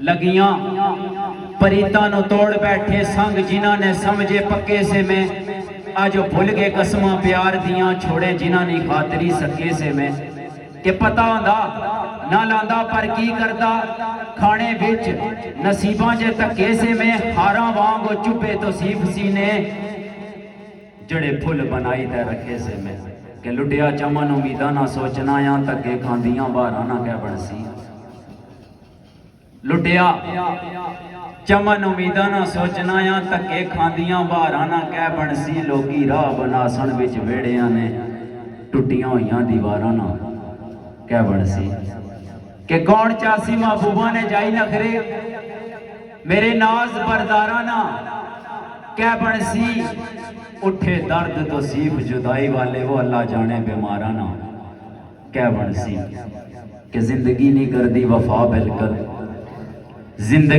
लगियां परीता नु तोड़ बैठे संग जिन्हां ने समझे पक्के से मैं आज भुल गए कसमां प्यार दियां छोड़े जिन्हां ने खातरी सके से मैं कि पता होंदा ना लांदा पर की करदा खाने विच नसीबां जे धक्के से मैं हारां वांग चुभे तो सीफ सीने जड़े फुल बनाई ते रखे से मैं कि लुटिया चमन उम्मीदा ना सोचना या धक्के खांदियां बहारां ना कह बनसी लुटिया चमन उम्मीदा ना सोचना या धक्के खांदियां बहारां ना कह बनसी लोकी राह बनासन विच वेड़ियां ने टुटियां होइयां दीवारां ना कह बनसी कि कौन चासी महबूबा ने जाई नखरे मेरे नाज बरदारा ना कह बनसी उठे दर्द तो सीफ जुदाई वाले वो अल्लाह जाने बीमारा ना कह बनसी कि जिंदगी नहीं करदी वफा बिल्कुल जिंदगी